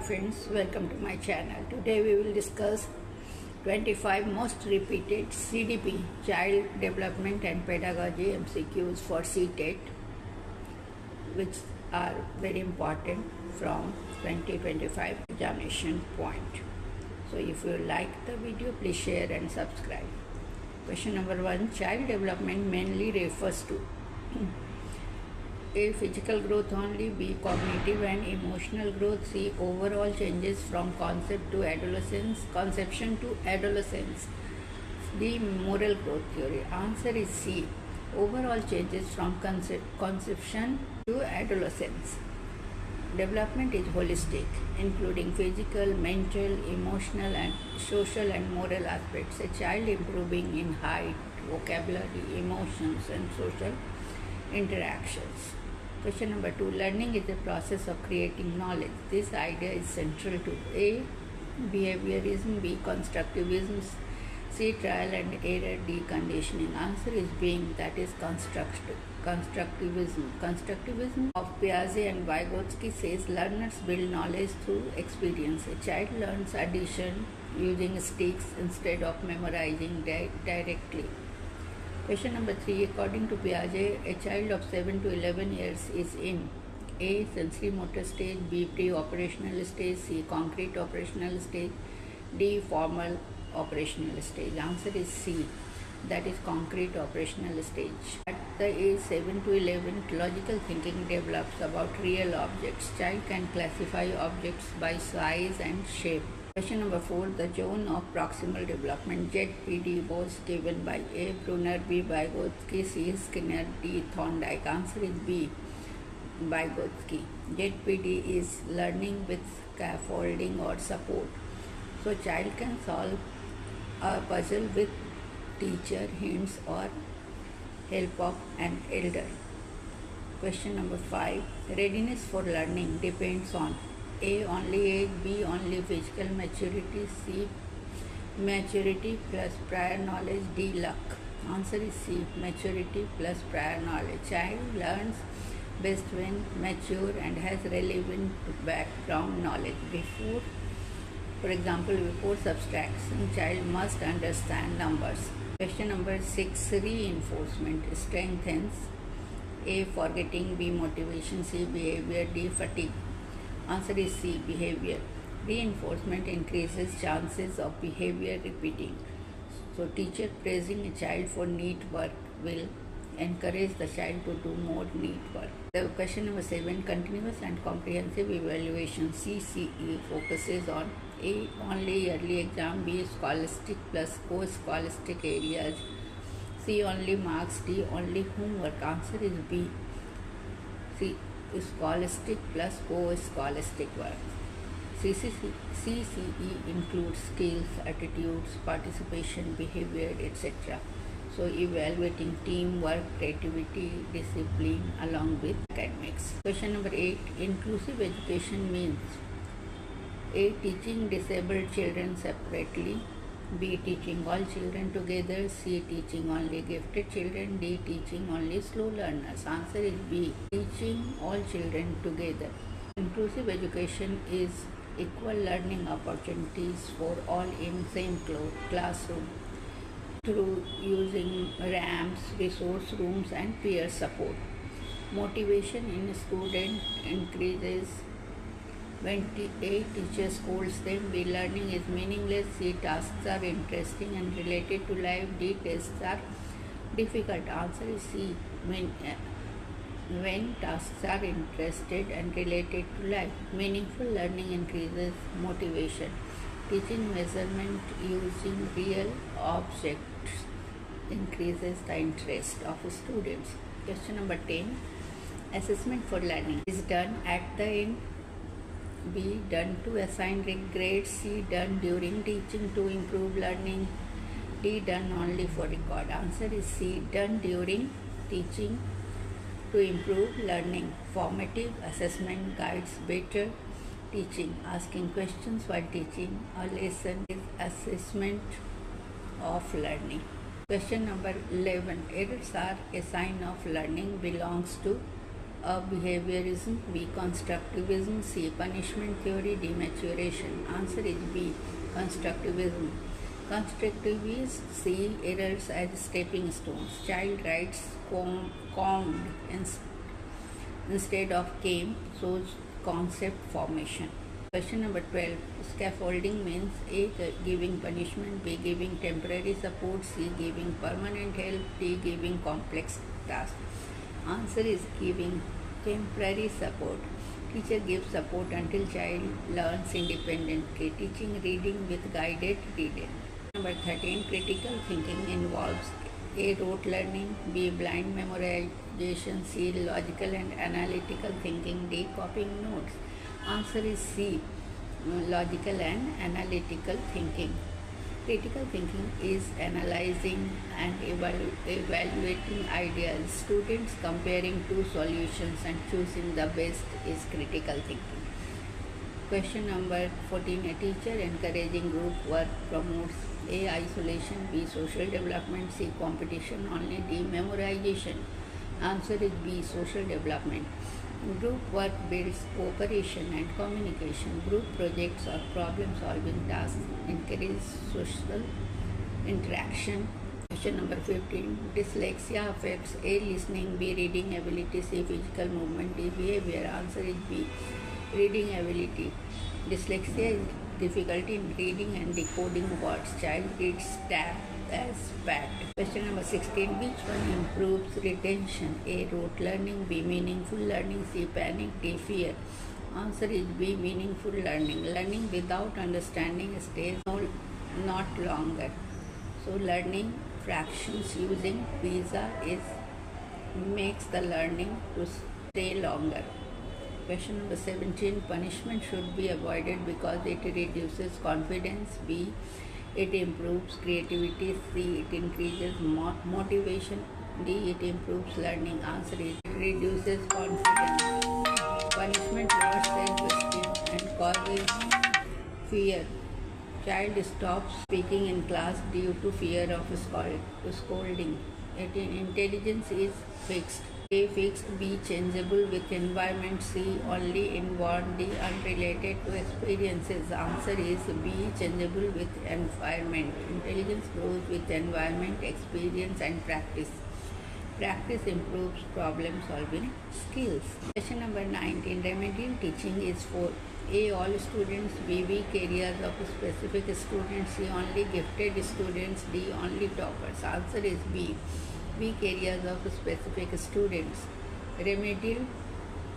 friends, welcome to my channel. Today we will discuss 25 most repeated CDP Child Development and Pedagogy MCQs for CTET, which are very important from 2025 examination point. So if you like the video, please share and subscribe. Question number 1. Child development mainly refers to A. Physical growth only. B. Cognitive and emotional growth. C. Overall changes from conception to adolescence. D. Moral growth theory. Answer is C. Overall changes from conception to adolescence. Development is holistic, including physical, mental, emotional, and social and moral aspects. A child improving in height, vocabulary, emotions, and social interactions. Question number 2. Learning is a process of creating knowledge. This idea is central to A. Behaviorism, B. Constructivism, C. Trial and error, D. Conditioning. Answer is being, that is constructivism. Constructivism of Piaget and Vygotsky says learners build knowledge through experience. A child learns addition using sticks instead of memorizing directly. Question number 3. According to Piaget, a child of 7 to 11 years is in A. Sensory motor stage, B. Pre-operational stage, C. Concrete operational stage, D. Formal operational stage. Answer is C. That is concrete operational stage. At the age 7 to 11, logical thinking develops about real objects. Child can classify objects by size and shape. Question number 4. The zone of proximal development ZPD was given by A. Brunner, B. Vygotsky, C. Skinner, D. Thorndike. Answer is B. Vygotsky. ZPD is learning with scaffolding or support. So child can solve a puzzle with teacher, hints, or help of an elder. Question number 5. Readiness for learning depends on A. Only age, B. Only physical maturity, C. Maturity plus prior knowledge, D. Luck. Answer is C. Maturity plus prior knowledge. Child learns best when mature and has relevant background knowledge. For example, before subtraction, child must understand numbers. Question number 6. Reinforcement strengthens A. Forgetting, B. Motivation, C. Behavior, D. Fatigue. Answer is C. Behavior. Reinforcement increases chances of behavior repeating. So teacher praising a child for neat work will encourage the child to do more neat work. The question number 7. Continuous and comprehensive evaluation CCE focuses on A. Only yearly exam, B. Scholastic plus co-scholastic areas, C. Only marks, D. Only homework. Answer is B. C. Scholastic plus co-scholastic work. CCE includes skills, attitudes, participation, behavior, etc. So evaluating teamwork, creativity, discipline along with academics. Question number 8. Inclusive education means A. Teaching disabled children separately, B. Teaching all children together, C. Teaching only gifted children, D. Teaching only slow learners. Answer is B. Teaching all children together. Inclusive education is equal learning opportunities for all in same classroom through using ramps, resource rooms, and peer support. Motivation in student increases when A. Teacher scolds them, B. Learning is meaningless, C. Tasks are interesting and related to life, D. Tests are difficult. Answer is C. When tasks are interested and related to life. Meaningful learning increases motivation. Teaching measurement using real objects increases the interest of students. Question number 10. Assessment for learning is done at the end, B. Done to assign grades, C. Done during teaching to improve learning, D. Done only for record. Answer is C. Done during teaching to improve learning. Formative assessment guides better teaching. Asking questions while teaching a lesson is assessment of learning. Question number 11. Errors are a sign of learning belongs to behaviorism, B. constructivism, C. punishment theory, D. maturation. Answer is B. constructivism. Constructivists see errors as stepping stones. Child writes calmed instead of came, shows concept formation. Question number 12. Scaffolding means A. Giving punishment, B. Giving temporary support, C. Giving permanent help, D. Giving complex task. Answer is giving temporary support. Teacher gives support until child learns independently. Teaching reading with guided reading. Number 13. Critical thinking involves A. rote learning, B. blind memorization, C. logical and analytical thinking, D. copying notes. Answer is C. logical and analytical thinking. Critical thinking is analyzing and evaluating ideas. Students comparing two solutions and choosing the best is critical thinking. Question number 14. A teacher encouraging group work promotes A. isolation, B. social development, C. competition only, D. memorization. Answer is B. social development. Group work builds cooperation and communication. Group projects or problem-solving tasks encourage social interaction. Question number 15. Dyslexia affects A. listening, B. reading ability, C. physical movement, D. behavior. Answer is B. reading ability. Dyslexia is difficulty in reading and decoding words. Child reads stab as pat. Question number 16. Which one improves retention? A. rote learning, B. meaningful learning, C. panic, D. fear. Answer is B. meaningful learning. Learning without understanding stays not longer. So learning fractions using pizza makes the learning to stay longer. Question number 17. Punishment should be avoided because it reduces confidence. B. it improves creativity. C. it increases motivation. D. it improves learning. Answer is it reduces confidence. Punishment lowers self-esteem and causes fear. Child stops speaking in class due to fear of scolding. Intelligence is fixed. A. fixed, B. changeable with environment, C. only inward, D. unrelated to experiences. Answer is B. changeable with environment. Intelligence grows with environment, experience and practice. Practice improves problem solving skills. Question number 19. Remedial teaching is for A. all students, B. weak areas of specific students, C. only gifted students, D. only toppers. Answer is B. weak areas of specific students. Remedial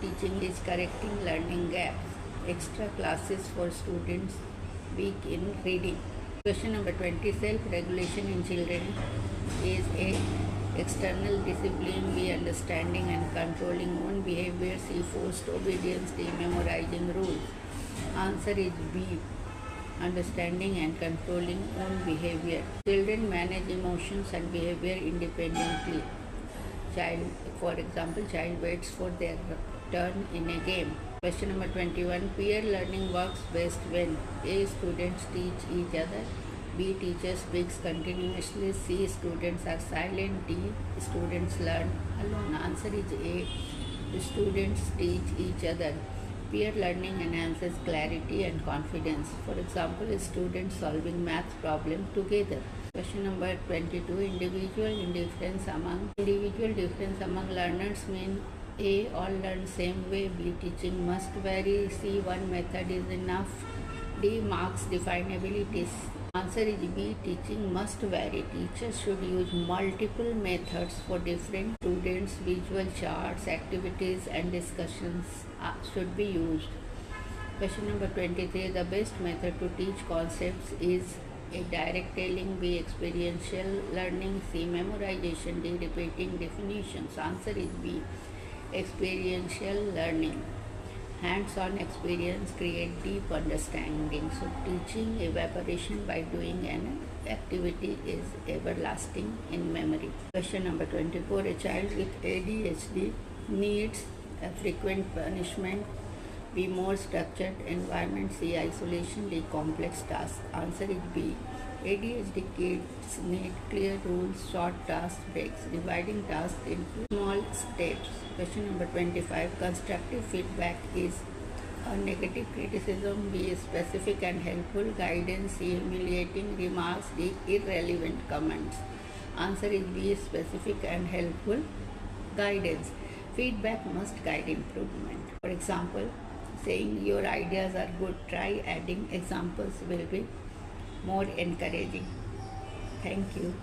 teaching is correcting learning gaps. Extra classes for students weak in reading. Question number 20. Self-regulation in children is A. external discipline, B. understanding and controlling own behavior, C. forced obedience, D. memorizing rules. Answer is B. understanding and controlling own behavior. Children manage emotions and behavior independently. For example, child waits for their turn in a game. Question number 21. Peer learning works best when A. students teach each other, B. teacher speaks continuously, C. students are silent, D. students learn alone. Answer is A. Students teach each other. Peer learning enhances clarity and confidence. For example, students solving math problem together. Question number 22. Individual difference among learners mean A. all learn same way, B. teaching must vary, C. one method is enough, D. marks define abilities. Answer is B. teaching must vary. Teachers should use multiple methods for different students. Visual charts, activities and discussions should be used. Question number 23. The best method to teach concepts is A. direct telling, B. experiential learning, C. memorization, D. repeating definitions. Answer is B. experiential learning. Hands-on experience create deep understanding. So teaching evaporation by doing an activity is everlasting in memory. Question number 24. A child with ADHD needs a frequent punishment, B. more structured environment, C. isolation, D. complex tasks. Answer is B. ADHD kids need clear rules, short task breaks, dividing tasks into small steps. Question number 25. Constructive feedback is a negative criticism, be specific and helpful, guidance, humiliating remarks, irrelevant comments. Answer is be specific and helpful, guidance. Feedback must guide improvement. For example, saying your ideas are good, try adding examples will be more encouraging. Thank you.